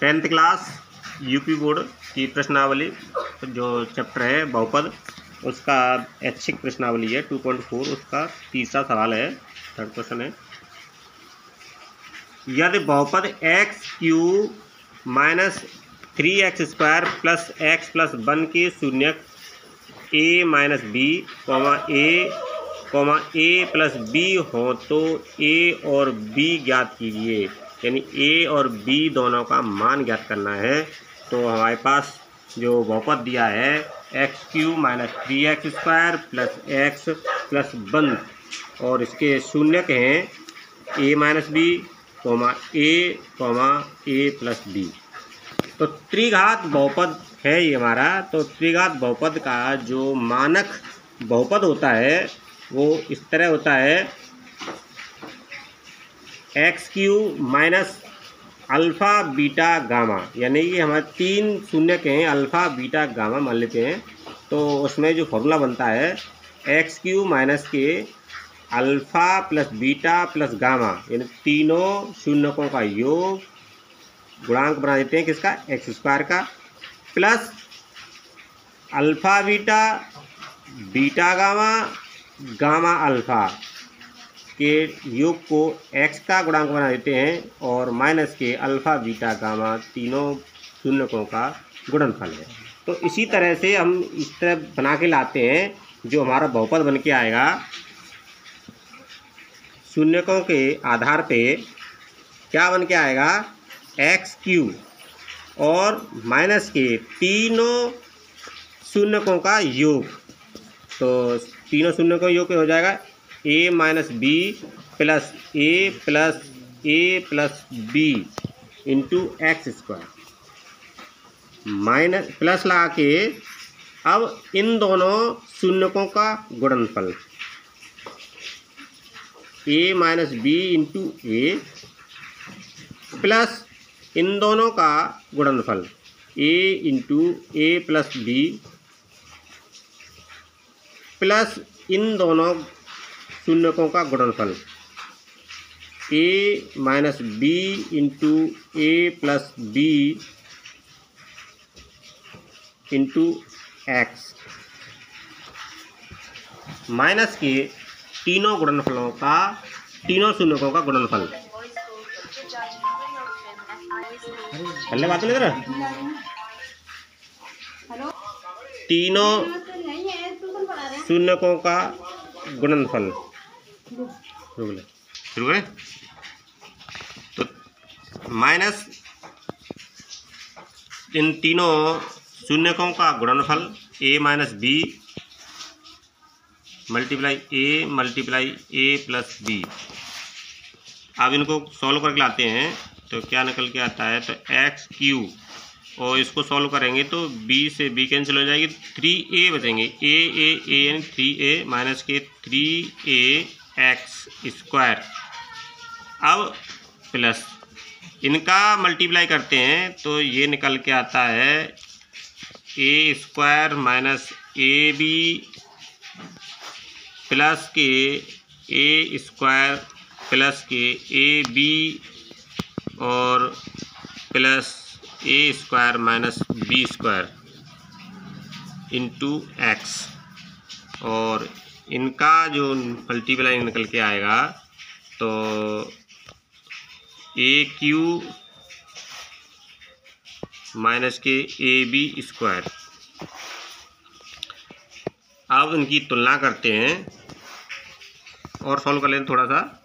10th class UP board की प्रश्नावली जो चैप्टर है बहुपद, उसका ऐच्छिक प्रश्नावली है 2.4, उसका तीसरा सवाल है, थर्ड क्वेश्चन है। यदि बहुपद x cube minus 3x² plus x plus 1 के शून्यक a minus B A plus B हो तो a और b ज्ञात कीजिए। यानी a और b दोनों का मान ज्ञात करना है। तो हमारे पास जो बहुपद दिया है x³ minus 3x² plus x plus 1 और इसके शून्यक हैं a minus B a plus B. तो त्रिघात बहुपद है ये हमारा। तो त्रिघात बहुपद का जो मानक बहुपद होता है वो इस तरह होता है x³ minus alpha beta gamma. यानी कि हमारे 3 शून्यक हैं, अल्फ़ा बीटा गामा मान लेते हैं। तो उसमें जो फॉर्मूला बनता है x³ माइनस के alpha plus beta plus gamma, यानी तीनों शून्यकों का योग गुणांक बना देते हैं किसका, x² का, plus alpha beta beta gamma gamma alpha के योग को x का गुणांक बना देते हैं और माइनस के अल्फ़ा बीटा गामा तीनों शून्यकों का गुणनफल है। तो इसी तरह से हम इस तरह बना के लाते हैं जो हमारा बहुपद बन के आएगा। शून्यकों के आधार पे क्या बन के आएगा, x³ और माइनस के तीनों शून्यकों का योग। तो तीनों शून्यकों का योग हो जाएगा a minus B plus a plus B into x² minus plus लगा के अब इन दोनों शून्यकों का गुणनफल a minus B into a plus इन दोनों का गुणनफल a into a plus B plus इन दोनों शून्यकों का गुणनफल a minus B into a plus B into x minus के तीनों गुणनफलों का, तीनों शून्यकों का गुणनफल। पहले बात नहीं कर तीनों शून्यकों का गुणनफल। शुरू करें। तो माइनस इन तीनों शून्यकों का गुणनफल a minus B multiply a plus B. अब इनको सॉल्व करके लाते हैं तो क्या निकल के आता है, तो x³ और इसको सॉल्व करेंगे तो b से b कैंसिल हो जाएगी, 3a बचेंगे, a यानी 3a माइनस के 3ax²। अब प्लस इनका मल्टीप्लाई करते हैं तो ये निकल के आता है a² माइनस ab प्लस के a² प्लस के ab और plus a² minus b² into x। और इनका जो मल्टीप्लाई निकल के आएगा तो a³ माइनस के ab²। अब इनकी तुलना करते हैं और सॉल्व कर लेते थोड़ा सा।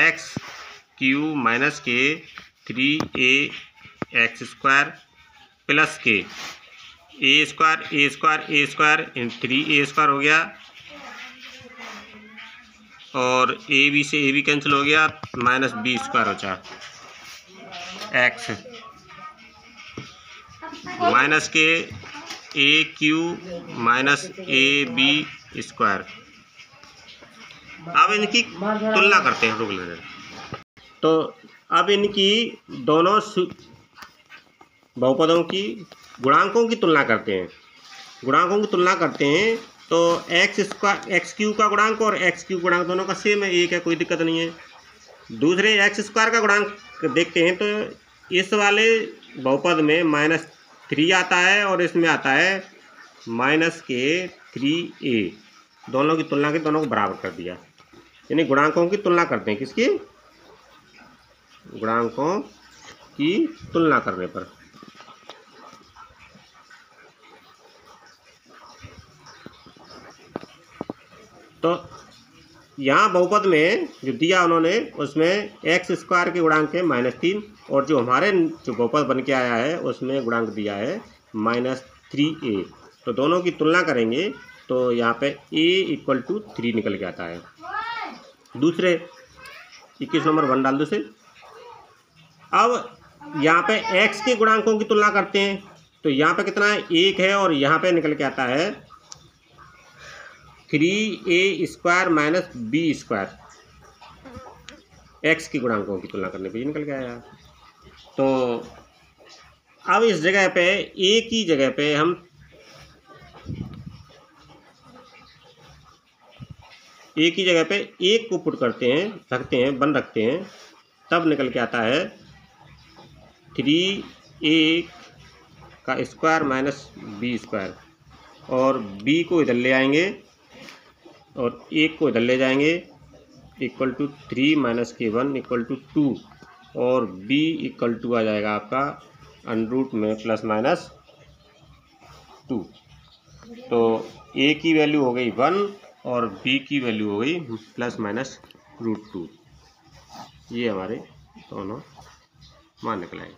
x³ माइनस के 3ax² प्लस के a² 3a² हो गया और ab से ab कैंसिल हो गया, माइनस b² बचा, x माइनस के a³ माइनस ab²। अब इनकी तुलना करते हैं, रुक लेते। तो अब इनकी दोनों बहुपदों की गुणांकों की तुलना करते हैं। गुणांकों की तुलना करते हैं तो x³ का गुणांक और x³ गुणांक दोनों का सेम है, एक है, कोई दिक्कत नहीं है। दूसरे x² का गुणांक देखते हैं तो इस वाले बहुपद में -3 आता है और इसमें आता है -k3a। दोनों की तुलना के दोनों को बराबर कर दिया, यानी गुणांकों की तुलना करते हैं। किसकी? गुणांकों की तुलना करने पर। तो यहाँ बहुपद में जो दिया उन्होंने उसमें x² के गुणांक है -3 और जो हमारे जो बहुपद बन के आया है उसमें गुणांक दिया है -3a। तो दोनों की तुलना करेंगे तो यहाँ पे a = 3 निकल के आता है। दूसरे 21 नंबर 1 डाल दो से। अब यहाँ पे x के गुणांकों की तुलना करते हैं तो यहाँ पे कितना है? 1 है और यहाँ पे निकल के आता है 3a² - b²। x की गुणांकों की तुलना करने पे ये निकल के आया। तो अब इस जगह पे a की जगह पे हम a की जगह पे 1 को पुट करते हैं, रखते हैं, बन रखते हैं, तब निकल के आता है 3a² - b²। और b को इधर ले आएंगे और 1 को इधर ले जाएंगे, = 3 - k1 = 2 और b = आ जाएगा आपका √ में ±2। तो a की वैल्यू हो गई 1 और b की वैल्यू हो गई ±√2। ये हमारे दोनों मान निकल आए।